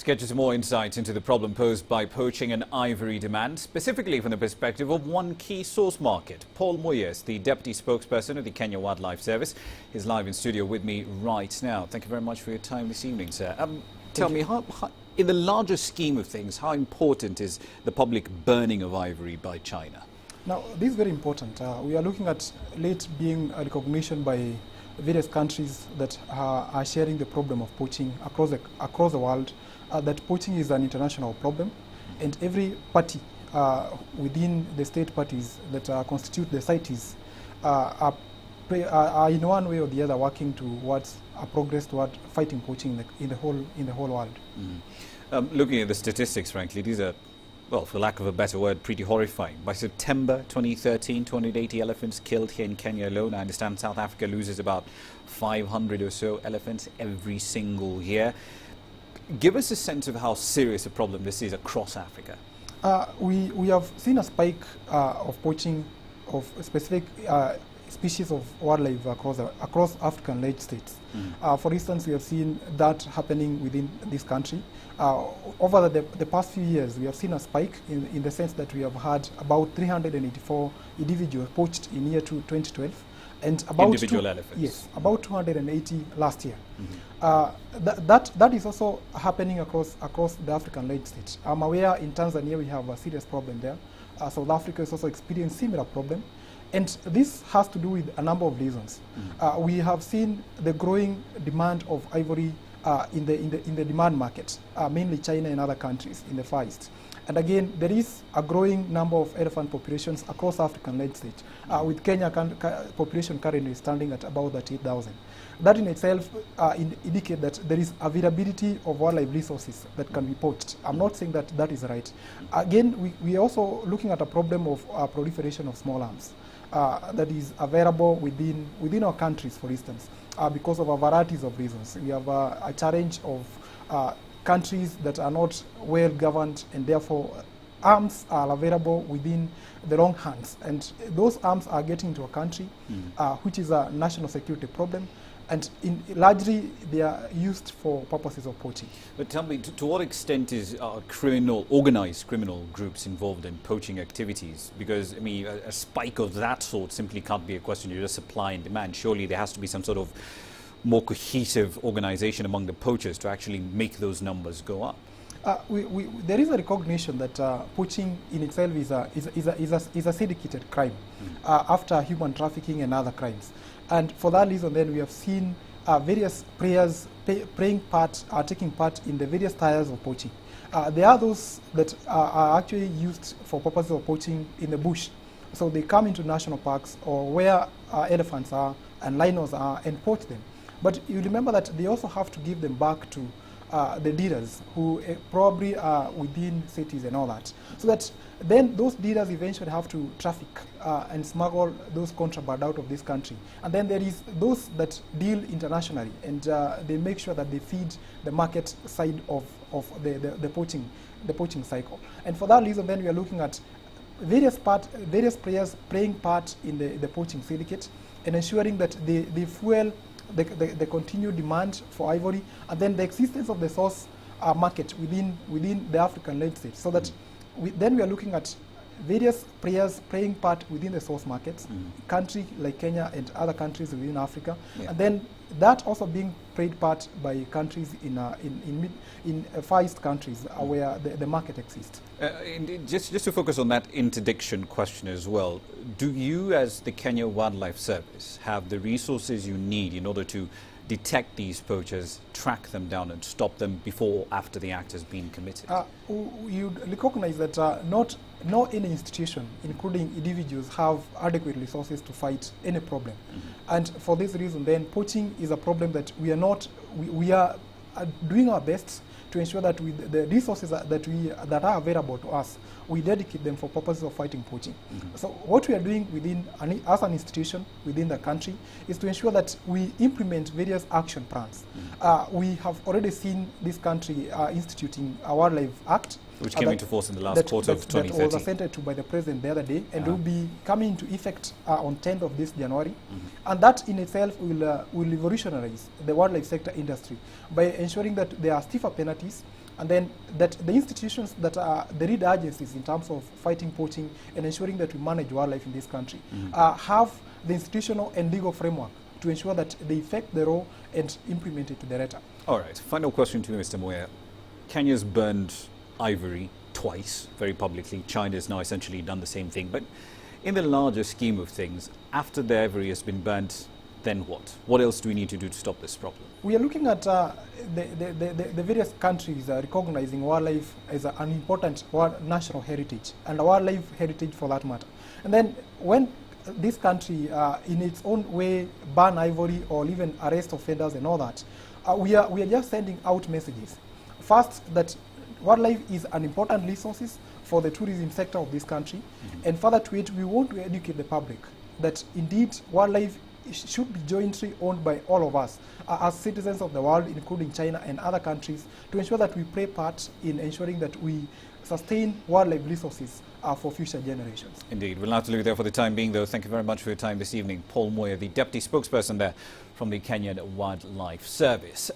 Let's get you some more insights into the problem posed by poaching and ivory demand, specifically from the perspective of one key source market. Paul Muya is the Deputy Spokesperson of the Kenya Wildlife Service. He's live in studio with me right now. Thank you very much for your time this evening, sir. Tell me, in the larger scheme of things, how important is the public burning of ivory by China? Now, this is very important. We are looking at late being a recognition by various countries that are sharing the problem of poaching across the world, that poaching is an international problem, and every party within the state parties that constitute the CITES are in one way or the other working towards a progress toward fighting poaching in the whole world. Mm-hmm. Looking at the statistics, frankly, these are, well, for lack of a better word, pretty horrifying. By September 2013, 280 elephants killed here in Kenya alone. I understand South Africa loses about 500 or so elephants every single year. Give us a sense of how serious a problem this is across Africa. We have seen a spike of poaching of specific species of wildlife across African large states. For instance, we have seen that happening within this country. Over the past few years, we have seen a spike in the sense that we have had about 384 individuals poached in year 2012. And about individual elephants. Yes, about 280 last year. That is also happening across the African large states. I'm aware in Tanzania we have a serious problem there. South Africa is also experiencing similar problem. And this has to do with a number of reasons. We have seen the growing demand of ivory in the demand market, mainly China and other countries in the Far East. And again, there is a growing number of elephant populations across African large states, with Kenya population currently standing at about 38,000. That in itself indicates that there is availability of wildlife resources that can be poached. I'm not saying that that is right. Again, we are also looking at a problem of proliferation of small arms that is available within our countries, for instance, because of a variety of reasons. We have a challenge of countries that are not well governed, and therefore arms are available within the wrong hands, and those arms are getting into a country, which is a national security problem, and largely they are used for purposes of poaching. But tell me, to what extent is organized criminal groups involved in poaching activities? Because, I mean, a spike of that sort simply can't be a question of just supply and demand. Surely there has to be some sort of more cohesive organization among the poachers to actually make those numbers go up. There is a recognition that poaching in itself is a syndicated crime after human trafficking and other crimes. And for that reason, then we have seen various players taking part in the various tiers of poaching. There are those that are actually used for purposes of poaching in the bush. So they come into national parks or where elephants are and rhinos are and poach them. But you remember that they also have to give them back to the dealers who probably are within cities and all that. So that then those dealers eventually have to traffic and smuggle those contraband out of this country. And then there is those that deal internationally, and they make sure that they feed the market side of the poaching cycle. And for that reason, then we are looking at various players playing part in the poaching syndicate and ensuring that they fuel the continued demand for ivory, and then the existence of the source market within the African large states, so that then we are looking at various players playing part within the source markets, countries like Kenya and other countries within Africa, and then that also being played part by countries in Far East countries where the market exists. Just to focus on that interdiction question as well, do you as the Kenya Wildlife Service have the resources you need in order to detect these poachers, track them down and stop them before or after the act has been committed? You recognize that not any institution, including individuals, have adequate resources to fight any problem. And for this reason, then, poaching is a problem that we are doing our best to ensure that the resources that are available to us, we dedicate them for purposes of fighting poaching. So what we are doing as an institution within the country is to ensure that we implement various action plans. We have already seen this country instituting a Wildlife Act, which came into force in the last quarter of 2013. That was assented to by the President the other day, and will be coming into effect on 10th of this January. And that in itself will revolutionize the wildlife sector industry by ensuring that there are stiffer penalties and then that the institutions that are the lead agencies in terms of fighting poaching and ensuring that we manage wildlife in this country have the institutional and legal framework to ensure that they effect the law and implement it to the letter. All right, final question to you, Mr. Muya. Kenya's burned ivory twice, very publicly. China's now essentially done the same thing. But in the larger scheme of things, after the ivory has been burnt, then what? What else do we need to do to stop this problem? We are looking at the various countries recognizing wildlife as an important national heritage, and wildlife heritage for that matter. And then when this country, in its own way, ban ivory or even arrest offenders and all that, we are just sending out messages. First, that wildlife is an important resource for the tourism sector of this country, and further to it, we want to educate the public that indeed wildlife should be jointly owned by all of us as citizens of the world, including China and other countries, to ensure that we play part in ensuring that we sustain wildlife resources for future generations. Indeed. We'll have to leave it there for the time being, though. Thank you very much for your time this evening. Paul Muya, the Deputy Spokesperson there from the Kenyan Wildlife Service.